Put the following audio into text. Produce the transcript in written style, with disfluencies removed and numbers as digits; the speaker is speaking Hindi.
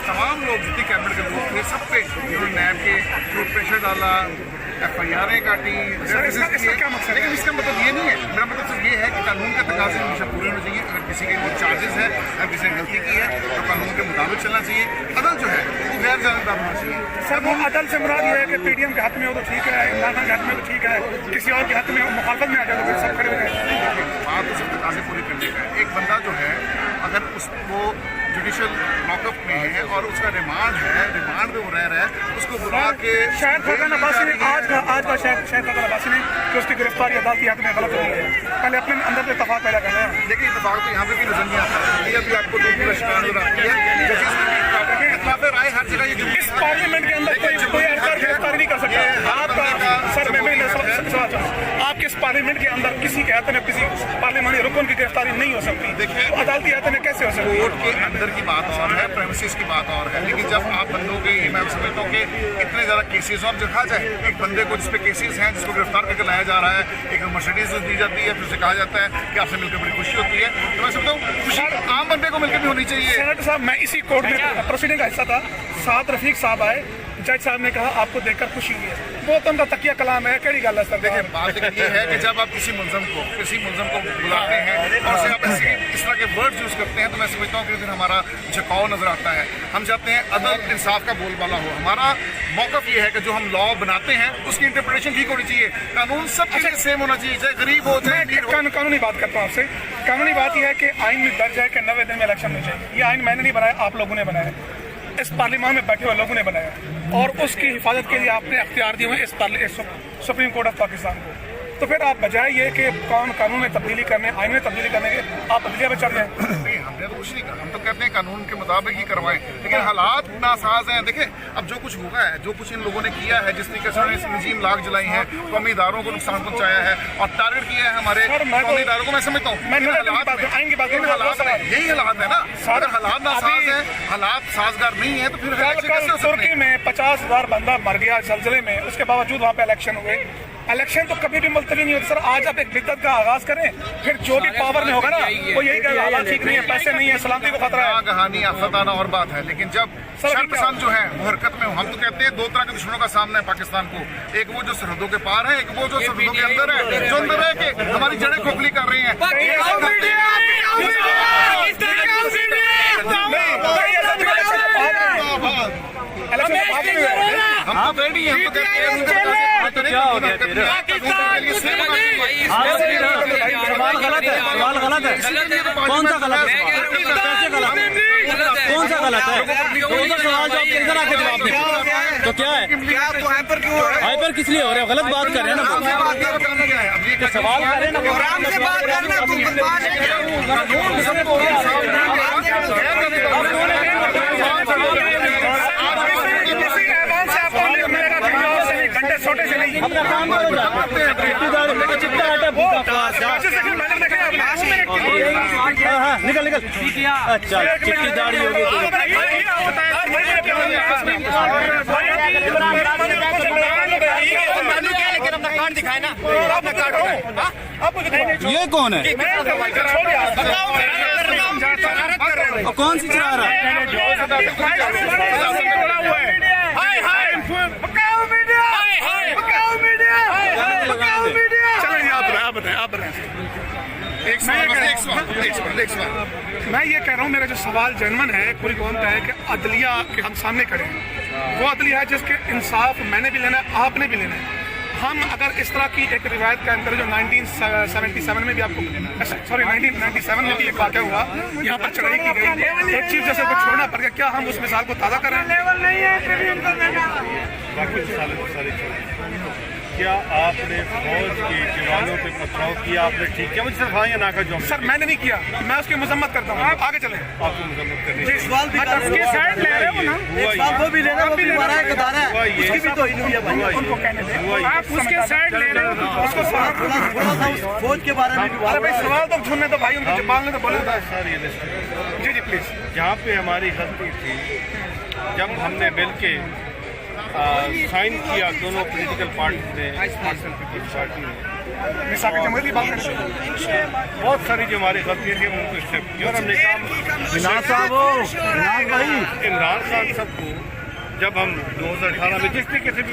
तमाम लोग जितने कैबिनेट के लोग थे सब पे उन्होंने नैब के थ्रू प्रेशर डाला, FIR काटी। इसका क्या मकसद है? लेकिन इसका मतलब ये नहीं है, मेरा मतलब सिर्फ ये है कि कानून के तकाज़े हमेशा पूरे होने चाहिए। अगर किसी के वो चार्जेस है, अगर किसी ने गलती की है तो कानून के मुताबिक चलना चाहिए। अदल जो है वो गैर जानबदार होना चाहिए। सर वो अदल से मुराद ये है कि PDM के हाथ में हो तो ठीक है, इमरान खान के हाथ में तो ठीक है, किसी और के हाथ में मुखालफत में आ जाए तो फिर सब खड़े हो जाए। बात तो सब तकाज़े पूरे करने का है। एक बंदा जो है अगर उसको जुडिशल लॉकअप में है और उसका रिमांड है, रिमांड में वो रह रहा है, उसको बुला के शायद खान अब्बासी ने आज का शायद खान अब्बासी ने कि उसकी गिरफ्तारी अदालत की हाथ में गलत हो गई है। पहले अपने अंदर तो इतफाक पैदा करना है। देखिए इतफाक तो यहाँ पे भी नजर नहीं आता, ये अभी आपको दो पूरा शिकार नजर आती है। इतफाक राय हर जगह ये इस पार्लियामेंट के अंदर कोई गिरफ्तारी नहीं कर सकता। आपका सर मैं आपके इस पार्लियामेंट के अंदर किसी के हाथ में किसी पार्लियामेंटी रुकन की गिरफ्तारी नहीं हो सकती। देखिए तो अदालती हाथ में कैसे हो सकती? कोर्ट के अंदर की बात और है, प्रेमिसेस की बात और है। लेकिन जब आप बंदों के, मैं समझता हूँ कि इतने ज़्यादा केसेस और देखा जाए एक बंदे को जिसपे केसेस हैं जिसको गिरफ्तार करके लाया जा रहा है, एक मर्सिडीज दी जाती है, फिर उसे कहा जाता है कि आपसे मिलकर बड़ी खुशी होती है, तो मैं समझता हूँ खुशी आम बंदे को मिलकर भी होनी चाहिए। सेनेटर साहब मैं इसी कोर्ट में प्रोसीडिंग का हिस्सा था, साथ रफीक साहब आए, जज साहब ने कहा आपको देखकर खुशी हुई है, वो तो उनका तकिया कलाम है। कड़ी गल है सर? देखिए बात ये है कि जब आप किसी मुलजम को बुलाते हैं और उसे आप इस तरह के वर्ड यूज करते हैं तो मैं समझता हूँ कि दिन हमारा झुकाव नजर आता है। हम चाहते हैं अदल इंसाफ का बोलबाला हो। हमारा मौकफ ये है कि जो हम लॉ बनाते हैं उसकी इंटरप्रिटेशन ठीक होनी चाहिए, कानून सब चीजें सेम होना चाहिए, चाहे गरीब हो चाहे अमीर हो। कानूनी बात करता हूँ आपसे। कानूनी बात यह है कि आइन में दर्ज है कि 90 दिन में इलेक्शन होना चाहिए। ये आइन मैंने नहीं बनाया, आप लोगों ने बनाया, इस पार्लियामेंट में बैठे हुए लोगों ने बनाया और उसकी हिफाजत के लिए आपने अख्तियार दिए हुए इस सुप्रीम कोर्ट ऑफ पाकिस्तान को। तो फिर आप बजाय ये कि कानून में तब्दीली करने, आइन में तब्दीली करने के आप बदलिया में चढ़ जाए। नहीं, हमने तो कुछ नहीं कहा, हम तो कहते हैं कानून के मुताबिक ही करवाएं, लेकिन हालात नासाज हैं। देखिए अब जो कुछ हुआ है, जो कुछ इन लोगों ने किया है, जिस तरीके से उन्होंने नजीम लाग जलाई है, कौमी इदारों को नुकसान पहुंचाया है और टारगेट किया है हमारे कौमी इदारों को, मैं समझता हूँ यही हालात है ना। अगर हालात नासाज है, हालात साजगार नहीं है तो फिर तुर्की में 50,000 बंदा मर गया जलजले में, उसके बावजूद वहाँ पे इलेक्शन हुए। इलेक्शन तो कभी भी मुलतवी नहीं होती सर। आज आप एक बिद्दत का आगाज करें, फिर जो भी पावर में होगा ना वो यही कहेगा हालात ठीक नहीं है, पैसे नहीं है, सलामती को खतरा है। कहानी आफत आना और बात है, लेकिन जब शर्मसार जो है वो हरकत में, हम तो कहते हैं दो तरह के दुश्मनों का सामना है पाकिस्तान को। एक वो जो सरहदों के पार है, एक वो जो सरहदों के अंदर है, जो अंदर है कि हमारी जड़ें खोखली कर रही हैं। हम तो रेडी हैं, सवाल गलत है, सवाल गलत है। कौन सा गलत है? कैसे गलत है? कौन सा गलत है? सवाल जवाब के अंदर आके जवाब दें तो क्या है? हाइपर किस लिए हो रहे हो? गलत बात कर रहे हैं ना, सवाल कर रहे हैं छोटे से नहीं अपना काम करो। निकल अच्छा चिट्टी दाढ़ी हो गई। ये कौन है? कौन सी चला रहा है? मैं ये कह रहा हूँ, मेरा जो सवाल जनमन है पूरी कौम का है कि अदलिया के हम सामने खड़े हैं, वो अदलिया है जिसके इंसाफ मैंने भी लेना है, आपने भी लेना है। हम अगर इस तरह की एक रिवायत का अंतर जो 1977 में भी आपको 1997 में भी एक वाक़या हुआ, यहाँ पर चढ़ाई की गई, एक चीफ जैसे को छोड़ना पड़ गया, क्या हम उस मिसाल को ताज़ा करें? क्या आपने फौज के जवानों पे पथराव किया? आपने ठीक किया? मुझे सिर्फ हाँ या ना का जवाब। सर मैंने नहीं किया, मैं उसकी मजम्मत करता हूँ। आगे चले। आपको मजम्मत करनी जी, सवाल भी उसकी साइड ले रहे हो ना, एक सवाल वो भी ले रहे हो, वो भी हमारा एक अदारा है, उसकी भी तो हुई है भाई, उनको कहने दे। आप उसके साइड ले रहे हो, उसको थोड़ा सा फौज के बारे में भी। अरे भाई सवाल तो सुनने तो भाई, उनको जवाब ने तो बोला था। जी जी प्लीज। जहाँ पे हमारी गलती थी, जब हमने मिल के साइन किया दोनों पॉलिटिकल पार्टी ने, नेशनल पीपल्स पार्टी ने, मिसाक जमहूरियत की बात करें, बहुत सारी जो हमारी गलतियाँ थी उनको एक्सेप्ट किया और हमने काम इमरान खान साहब को जब हम 2018 में जिस तरीके से भी